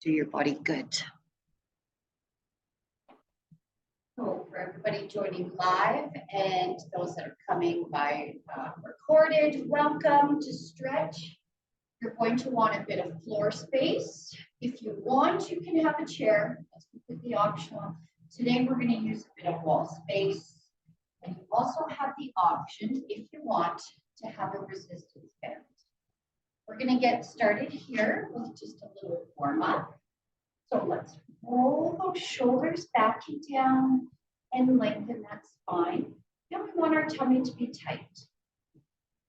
do your body good. So for everybody joining live and those that are coming by recorded, welcome to stretch. You're going to want a bit of floor space. If you want, you can have a chair. That's completely optional. Today, we're going to use a bit of wall space. And you also have the option, if you want, to have a resistance band. We're going to get started here with just a little warm up. So let's roll those shoulders back and down and lengthen that spine. Then we want our tummy to be tight.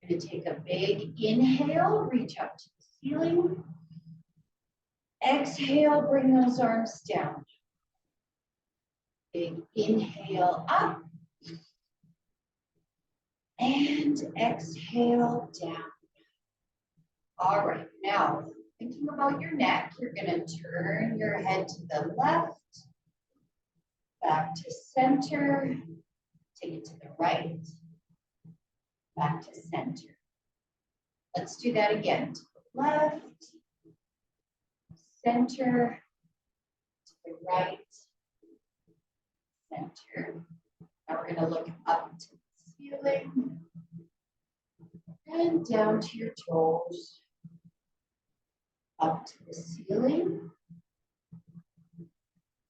We're going to take a big inhale, reach up to the ceiling. Exhale, bring those arms down. Big inhale up. And exhale down. All right, now thinking about your neck, you're going to turn your head to the left, back to center, take it to the right, back to center. Let's do that again. To the left, center, to the right, center. Now we're going to look up to the ceiling and down to your toes. Up to the ceiling,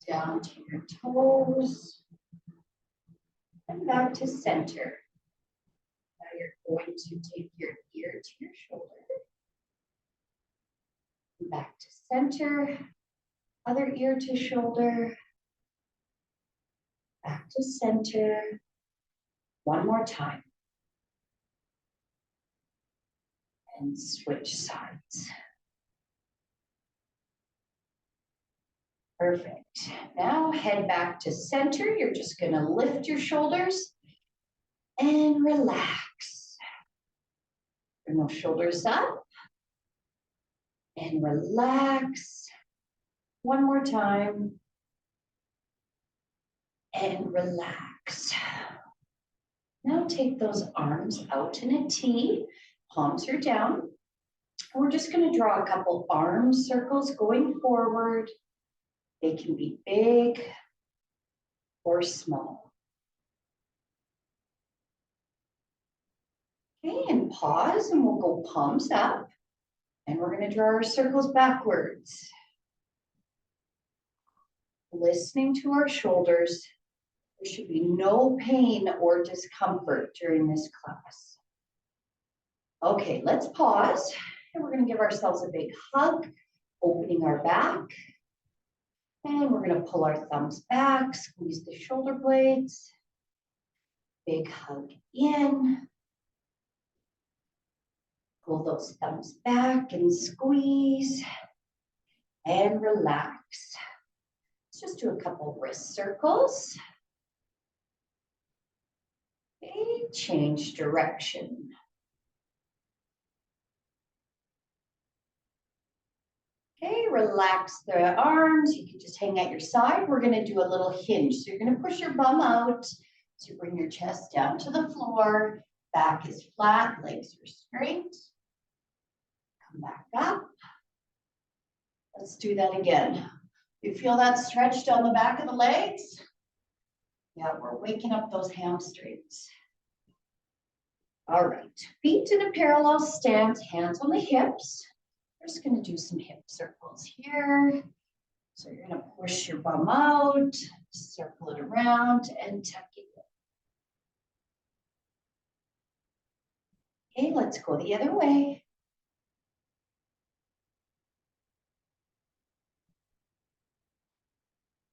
down to your toes, and back to center. Now you're going to take your ear to your shoulder, back to center, other ear to shoulder, back to center. One more time. And switch sides. Perfect. Now head back to center. You're just going to lift your shoulders and relax. Bring those shoulders up and relax. One more time. And relax. Now take those arms out in a T. Palms are down. We're just going to draw a couple arm circles going forward. They can be big or small. Okay, and pause, and we'll go palms up. And we're going to draw our circles backwards. Listening to our shoulders. There should be no pain or discomfort during this class. Okay, let's pause. And we're going to give ourselves a big hug, opening our back. And we're going to pull our thumbs back, squeeze the shoulder blades. Big hug in. Pull those thumbs back and squeeze. And relax. Let's just do a couple wrist circles. Okay, change direction. Okay, relax the arms. You can just hang at your side. We're going to do a little hinge. So you're going to push your bum out. So you bring your chest down to the floor. Back is flat, legs are straight. Come back up. Let's do that again. You feel that stretch down the back of the legs? Yeah, we're waking up those hamstrings. All right, feet in a parallel stance, hands on the hips. We're just going to do some hip circles here. So you're going to push your bum out, circle it around, and tuck it in. Okay, let's go the other way.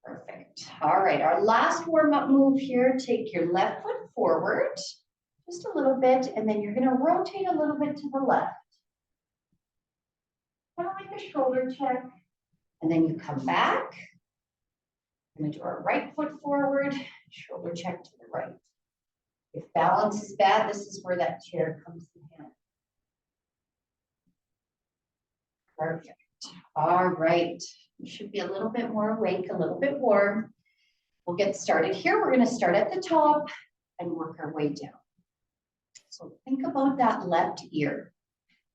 Perfect. All right, our last warm-up move here. Take your left foot forward, just a little bit, and then you're going to rotate a little bit to the left. Kind of like a shoulder check. And then you come back. We're going to do our right foot forward, shoulder check to the right. If balance is bad, this is where that chair comes in handy. Perfect. All right. You should be a little bit more awake, a little bit warm. We'll get started here. We're going to start at the top and work our way down. So think about that left ear.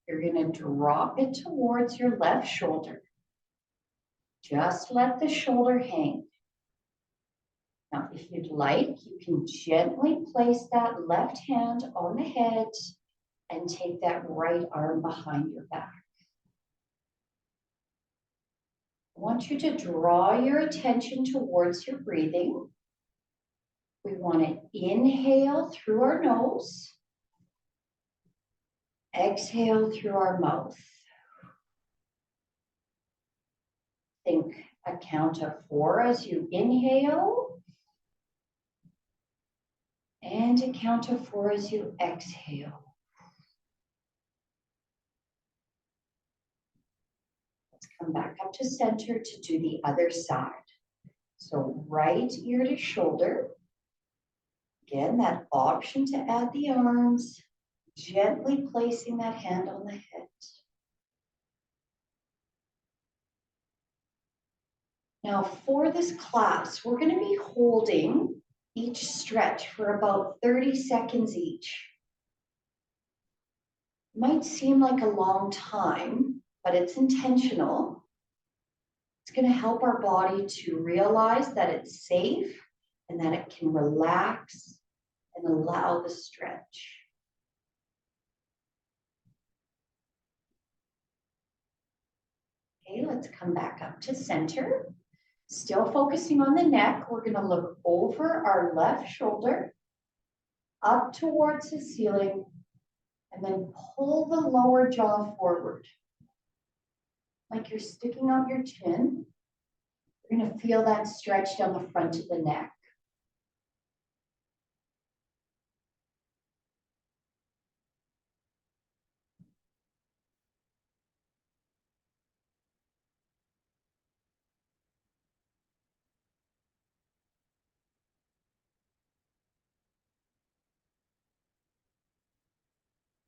You're going to drop it towards your left shoulder. Just let the shoulder hang. Now, if you'd like, you can gently place that left hand on the head and take that right arm behind your back. I want you to draw your attention towards your breathing. We want to inhale through our nose, exhale through our mouth. Think a count of 4 as you inhale, and a count of 4 as you exhale. Let's come back up to center to do the other side. So right ear to shoulder. Again, that option to add the arms, gently placing that hand on the head. Now for this class, we're going to be holding each stretch for about 30 seconds each. Might seem like a long time, but it's intentional. It's going to help our body to realize that it's safe and that it can relax and allow the stretch. Okay, let's come back up to center. Still focusing on the neck, we're going to look over our left shoulder, up towards the ceiling, and then pull the lower jaw forward. Like you're sticking out your chin. You're going to feel that stretch down the front of the neck.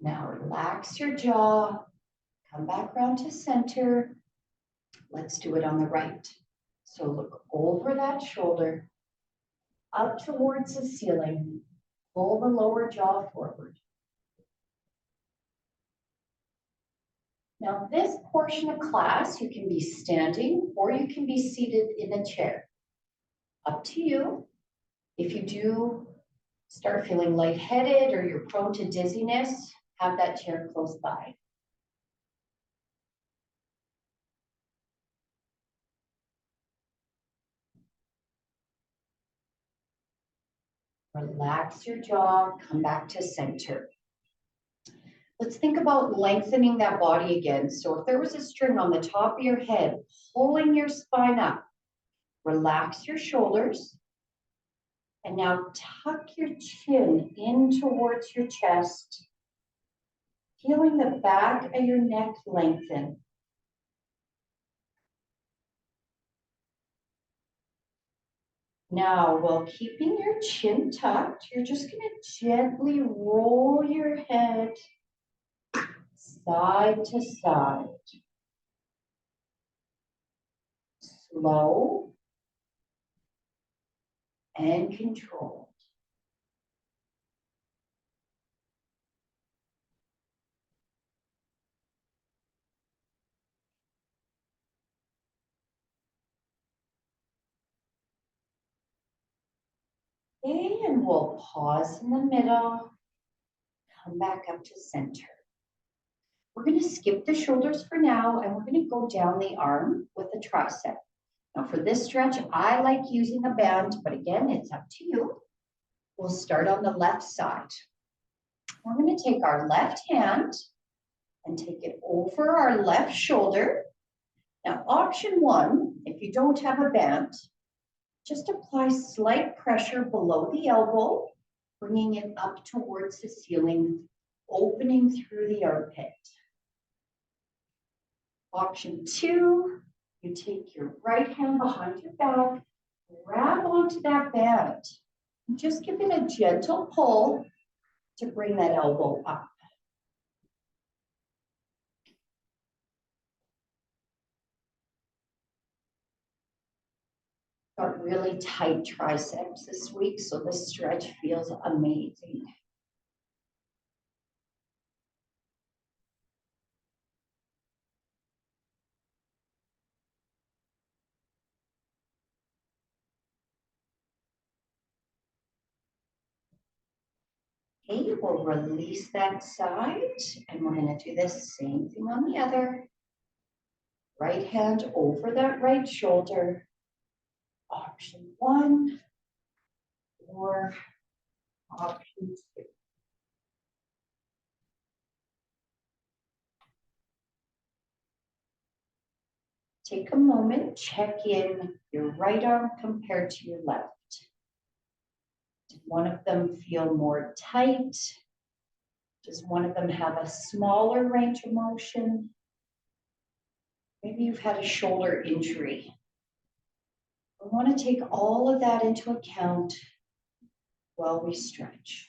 Now relax your jaw, come back around to center. Let's do it on the right. So look over that shoulder, up towards the ceiling, pull the lower jaw forward. Now this portion of class, you can be standing or you can be seated in a chair. Up to you. If you do start feeling lightheaded or you're prone to dizziness, have that chair close by. Relax your jaw, come back to center. Let's think about lengthening that body again. So if there was a string on the top of your head, pulling your spine up, relax your shoulders. And now tuck your chin in towards your chest, feeling the back of your neck lengthen. Now, while keeping your chin tucked, you're just going to gently roll your head side to side. Slow and controlled. Okay, and we'll pause in the middle, come back up to center. We're going to skip the shoulders for now, and we're going to go down the arm with the tricep. Now for this stretch, I like using a band, but again, it's up to you. We'll start on the left side. We're going to take our left hand and take it over our left shoulder. Now, option 1, if you don't have a band, just apply slight pressure below the elbow, bringing it up towards the ceiling, opening through the armpit. Option 2, you take your right hand behind your back, grab onto that band, and just give it a gentle pull to bring that elbow up. Got really tight triceps this week, so this stretch feels amazing. Okay, we'll release that side and we're going to do the same thing on the other. Right hand over that right shoulder. Option 1 or option 2. Take a moment, check in your right arm compared to your left. Does one of them feel more tight? Does one of them have a smaller range of motion? Maybe you've had a shoulder injury. We want to take all of that into account while we stretch.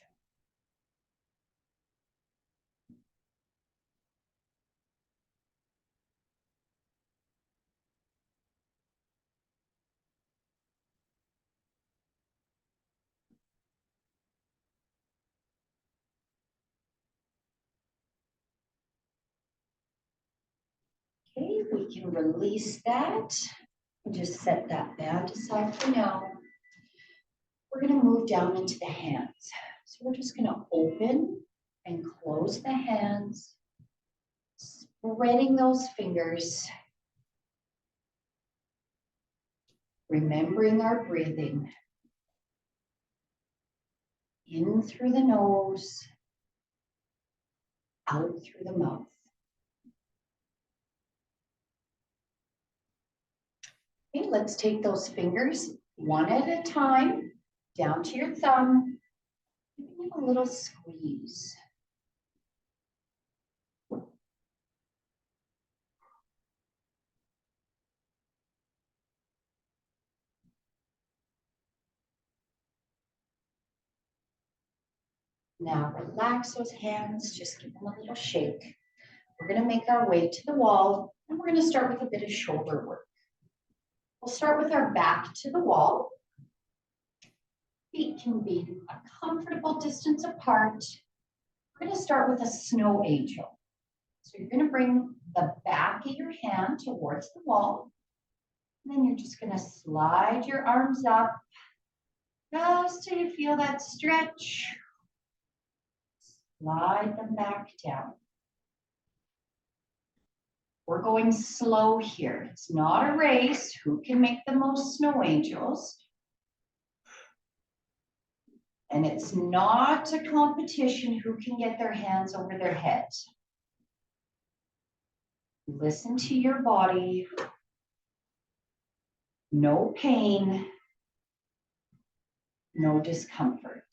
Okay, we can release that and just set that band aside for now. We're going to move down into the hands. So we're just going to open and close the hands, spreading those fingers, remembering our breathing. In through the nose, out through the mouth. Okay, let's take those fingers one at a time, down to your thumb, giving it a little squeeze. Now relax those hands, just give them a little shake. We're going to make our way to the wall, and we're going to start with a bit of shoulder work. We'll start with our back to the wall. Feet can be a comfortable distance apart. We're going to start with a snow angel. So you're going to bring the back of your hand towards the wall. And then you're just going to slide your arms up just till you feel that stretch. Slide them back down. We're going slow here. It's not a race. Who can make the most snow angels? And it's not a competition who can get their hands over their heads. Listen to your body. No pain, no discomfort.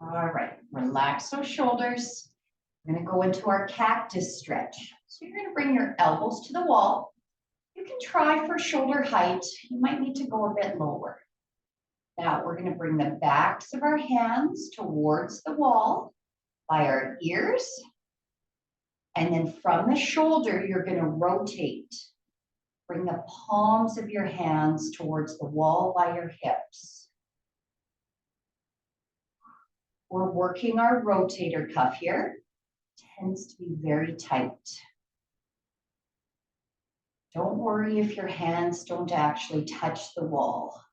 All right, relax those shoulders. We're going to go into our cactus stretch. So you're going to bring your elbows to the wall. You can try for shoulder height. You might need to go a bit lower. Now we're going to bring the backs of our hands towards the wall by our ears. And then from the shoulder, you're going to rotate. Bring the palms of your hands towards the wall by your hips. We're working our rotator cuff here. It tends to be very tight. Don't worry if your hands don't actually touch the wall.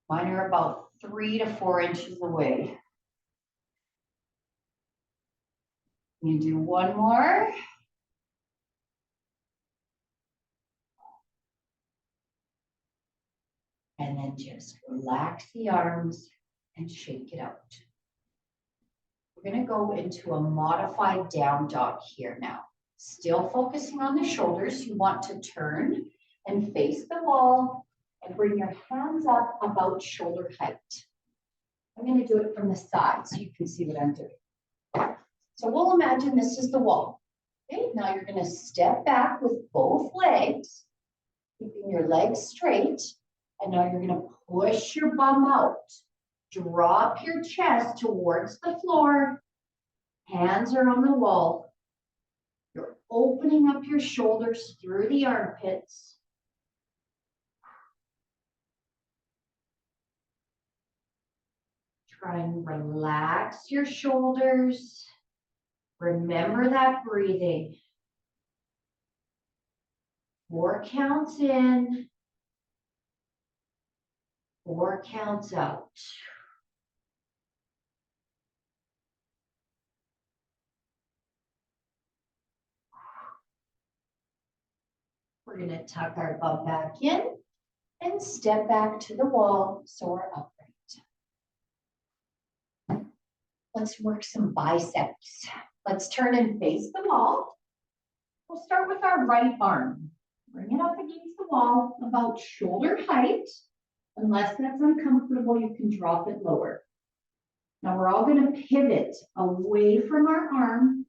Mine are about 3 to 4 inches away. You do one more. And then just relax the arms and shake it out. We're going to go into a modified down dog here now. Still focusing on the shoulders. You want to turn and face the wall and bring your hands up about shoulder height. I'm going to do it from the side so you can see what I'm doing. So we'll imagine this is the wall. Okay, now you're going to step back with both legs, keeping your legs straight. And now you're going to push your bum out. Drop your chest towards the floor. Hands are on the wall. You're opening up your shoulders through the armpits. Try and relax your shoulders. Remember that breathing. 4 counts in, 4 counts out. We're going to tuck our bum back in and step back to the wall so we're upright. Let's work some biceps. Let's turn and face the wall. We'll start with our right arm. Bring it up against the wall about shoulder height. Unless that's uncomfortable, you can drop it lower. Now we're all going to pivot away from our arm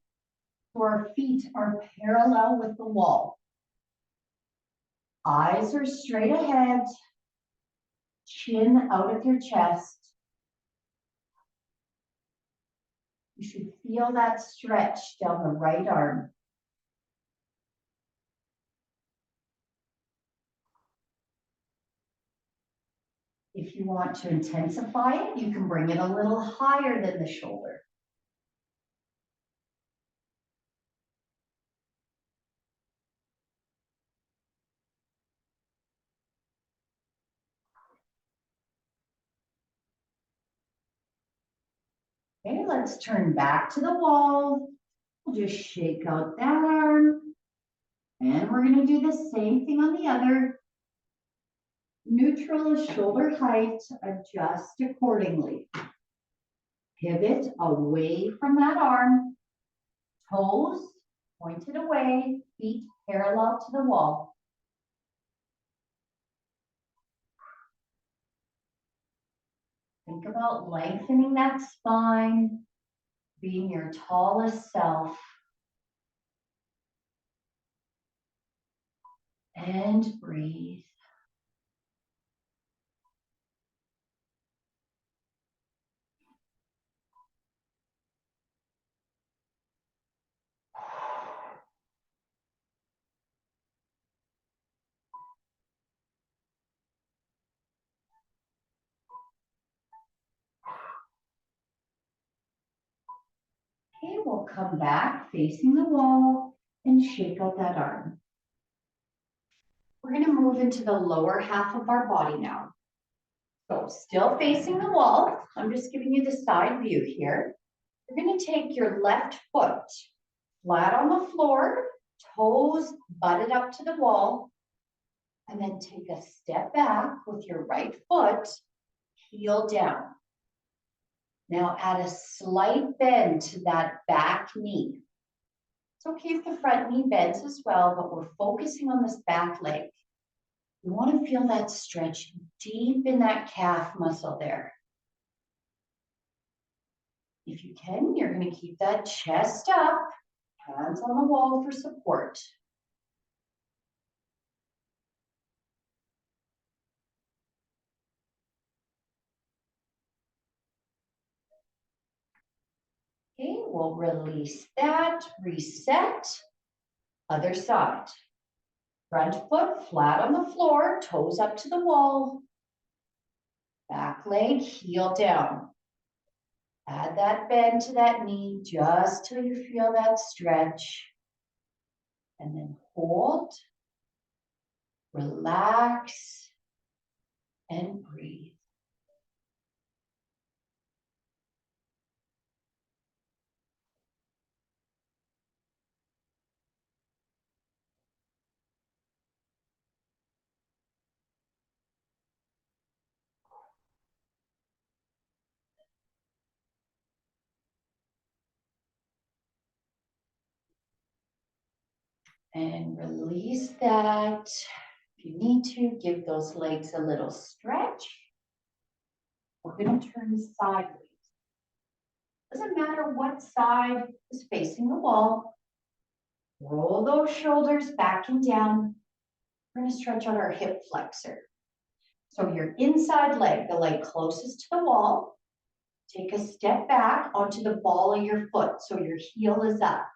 so our feet are parallel with the wall. Eyes are straight ahead, chin out of your chest. You should feel that stretch down the right arm. If you want to intensify it, you can bring it a little higher than the shoulder. Okay, let's turn back to the wall. We'll just shake out that arm. And we're going to do the same thing on the other. Neutral is shoulder height, adjust accordingly. Pivot away from that arm. Toes pointed away, feet parallel to the wall. Think about lengthening that spine, being your tallest self. And breathe. Okay, we'll come back facing the wall and shake out that arm. We're going to move into the lower half of our body now. So still facing the wall, I'm just giving you the side view here. You're going to take your left foot flat on the floor, toes butted up to the wall, and then take a step back with your right foot, heel down. Now add a slight bend to that back knee. It's okay if the front knee bends as well, but we're focusing on this back leg. You want to feel that stretch deep in that calf muscle there. If you can, you're going to keep that chest up, hands on the wall for support. Okay, we'll release that, reset, other side. Front foot flat on the floor, toes up to the wall. Back leg, heel down. Add that bend to that knee just till you feel that stretch. And then hold, relax, and breathe. And release that. If you need to, give those legs a little stretch. We're going to turn sideways. Doesn't matter what side is facing the wall. Roll those shoulders back and down. We're going to stretch out our hip flexor. So your inside leg, the leg closest to the wall, take a step back onto the ball of your foot so your heel is up.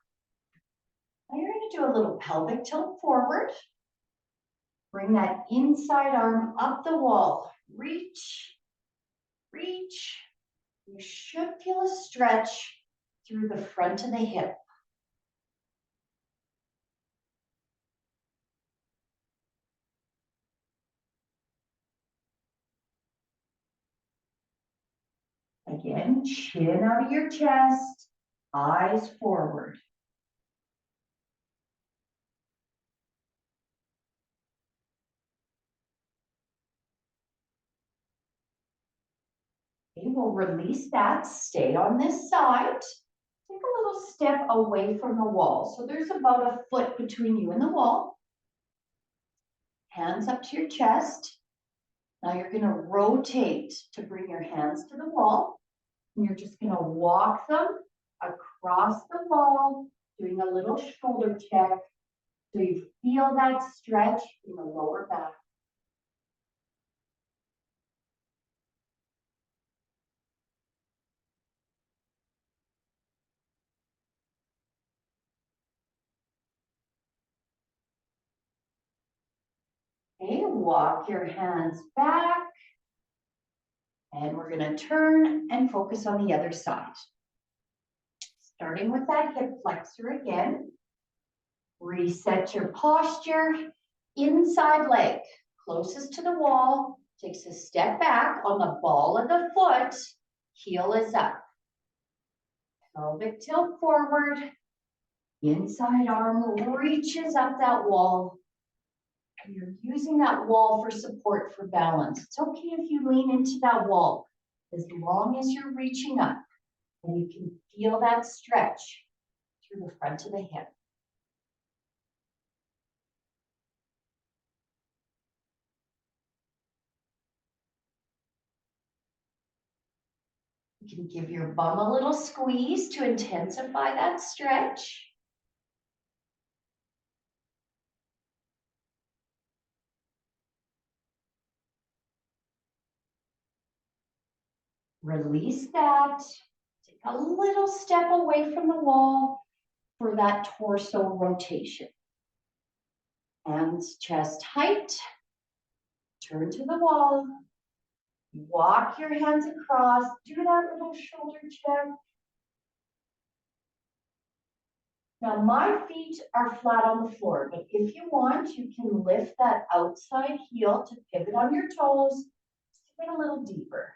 Now you're going to do a little pelvic tilt forward. Bring that inside arm up the wall. Reach, reach. You should feel a stretch through the front of the hip. Again, chin out of your chest, eyes forward. Okay, we'll release that, stay on this side. Take a little step away from the wall. So there's about a foot between you and the wall. Hands up to your chest. Now you're gonna rotate to bring your hands to the wall. And you're just gonna walk them across the wall, doing a little shoulder check. So you feel that stretch in the lower back. Okay, walk your hands back. And we're gonna turn and focus on the other side. Starting with that hip flexor again. Reset your posture. Inside leg, closest to the wall, takes a step back on the ball of the foot. Heel is up. Pelvic tilt forward. Inside arm reaches up that wall. And you're using that wall for support, for balance. It's okay if you lean into that wall, as long as you're reaching up and you can feel that stretch through the front of the hip. You can give your bum a little squeeze to intensify that stretch. Release that. Take a little step away from the wall for that torso rotation. Hands chest height. Turn to the wall. Walk your hands across. Do that little shoulder check. Now my feet are flat on the floor, but if you want, you can lift that outside heel to pivot on your toes. Just get a little deeper.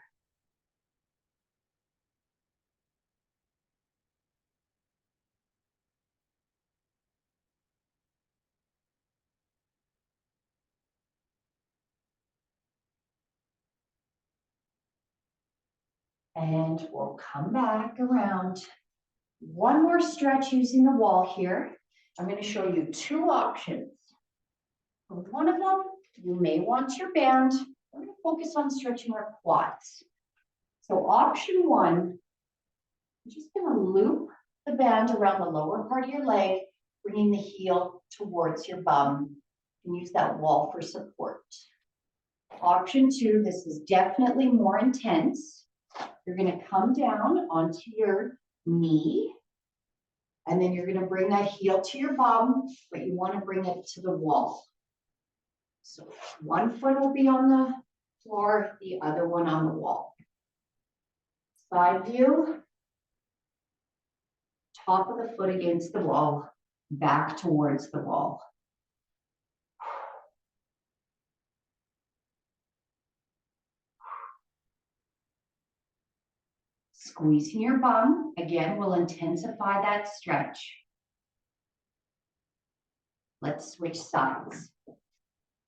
And we'll come back around. One more stretch using the wall here. I'm going to show you two options. One of them, you may want your band. We're going to focus on stretching our quads. So option one, you're just going to loop the band around the lower part of your leg, bringing the heel towards your bum, and use that wall for support. Option two, this is definitely more intense. You're going to come down onto your knee, and then you're going to bring that heel to your bum, but you want to bring it to the wall. So one foot will be on the floor, the other one on the wall. Side view, top of the foot against the wall, back towards the wall. Squeezing your bum, again, will intensify that stretch. Let's switch sides.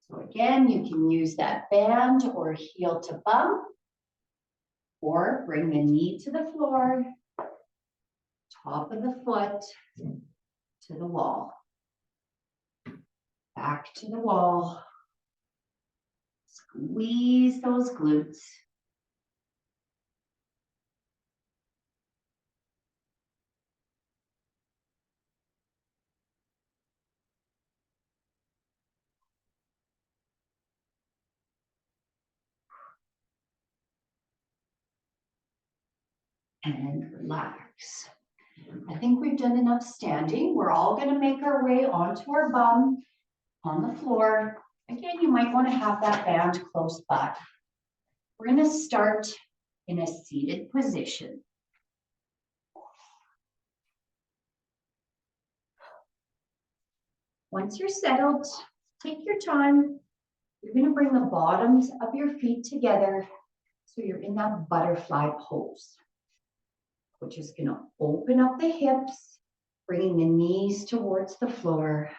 So again, you can use that band or heel to bum, or bring the knee to the floor, top of the foot to the wall. Back to the wall. Squeeze those glutes. And relax. I think we've done enough standing. We're all going to make our way onto our bum on the floor. Again, you might want to have that band close by. We're going to start in a seated position. Once you're settled, take your time. You're going to bring the bottoms of your feet together So you're in that butterfly pose. We're just gonna open up the hips, bringing the knees towards the floor.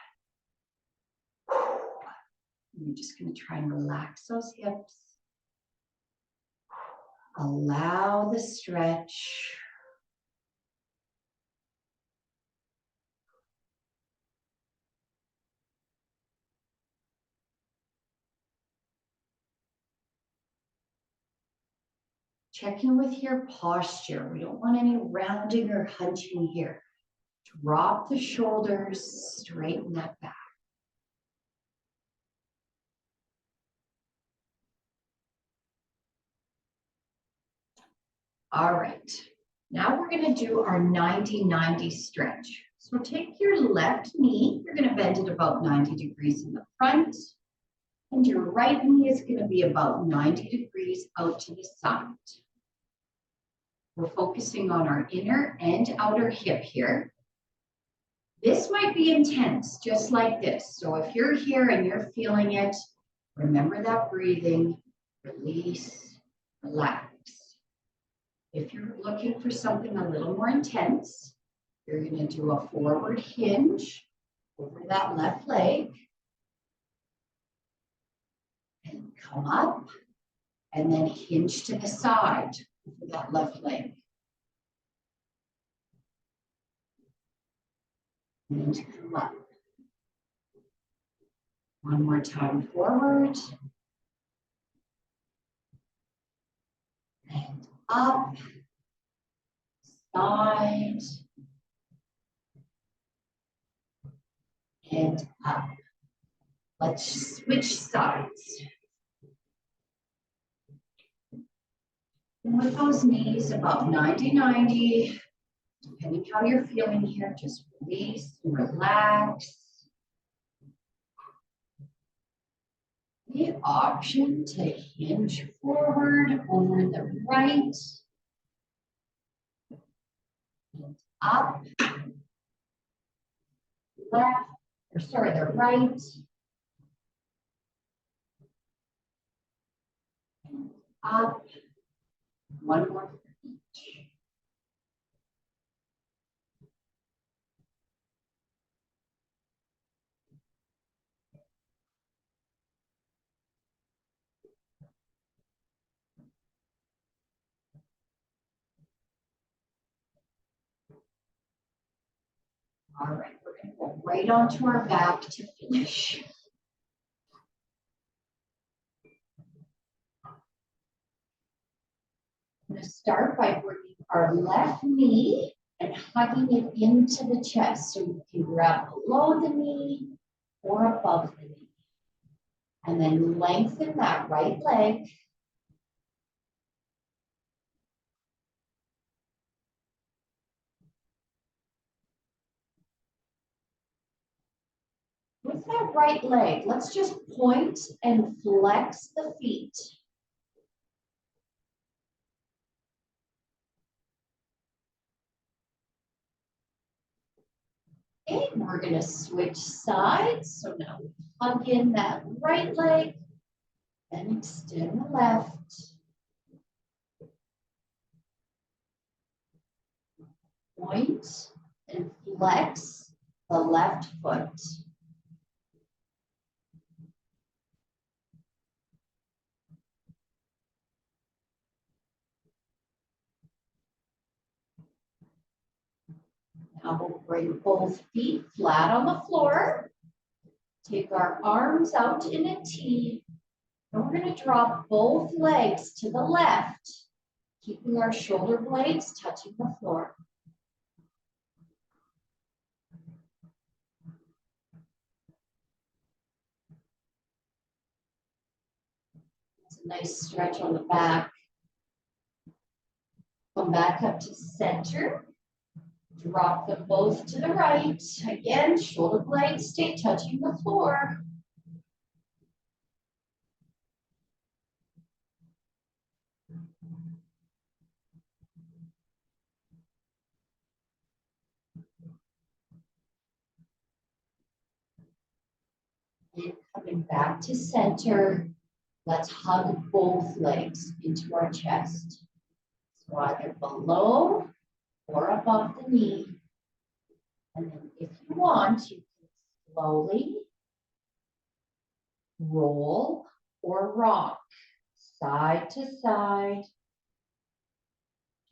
You're just gonna try and relax those hips. Allow the stretch. Check in with your posture. We don't want any rounding or hunching here. Drop the shoulders, straighten that back. All right, now we're gonna do our 90-90 stretch. So take your left knee, you're gonna bend it about 90 degrees in the front, and your right knee is gonna be about 90 degrees out to the side. We're focusing on our inner and outer hip here. This might be intense, just like this. So if you're here and you're feeling it, remember that breathing, release, relax. If you're looking for something a little more intense, you're going to do a forward hinge over that left leg and come up and then hinge to the side over that left leg. And come up. One more time forward. And up, side, and up. Let's switch sides. And with those knees about 90-90, depending how you're feeling here, just release and relax. The option to hinge forward over the right, and up, left, or sorry, the right, and up, one more for each. All right, we're going to go right onto our back to finish. I'm going to start by bringing our left knee and hugging it into the chest. So you can grab below the knee or above the knee. And then lengthen that right leg. With that right leg, let's just point and flex the feet. Okay, we're going to switch sides. So now we hug in that right leg and extend the left. Point and flex the left foot. Now we'll bring both feet flat on the floor. Take our arms out in a T. And we're going to drop both legs to the left, keeping our shoulder blades touching the floor. It's a nice stretch on the back. Come back up to center. Drop them both to the right. Again, shoulder blades stay touching the floor. And coming back to center. Let's hug both legs into our chest. So either below or above the knee. And then if you want, you can slowly roll or rock side to side.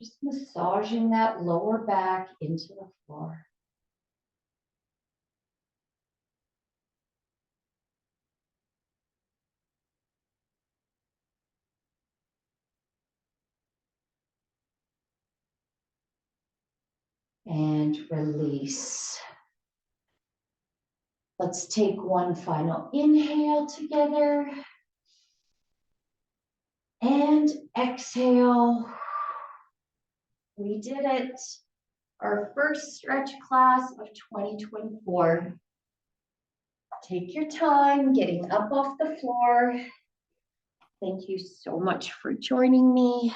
Just massaging that lower back into the floor. And release. Let's take one final inhale together. And exhale. We did it. Our first stretch class of 2024. Take your time getting up off the floor. Thank you so much for joining me.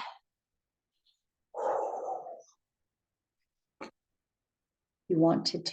You want to do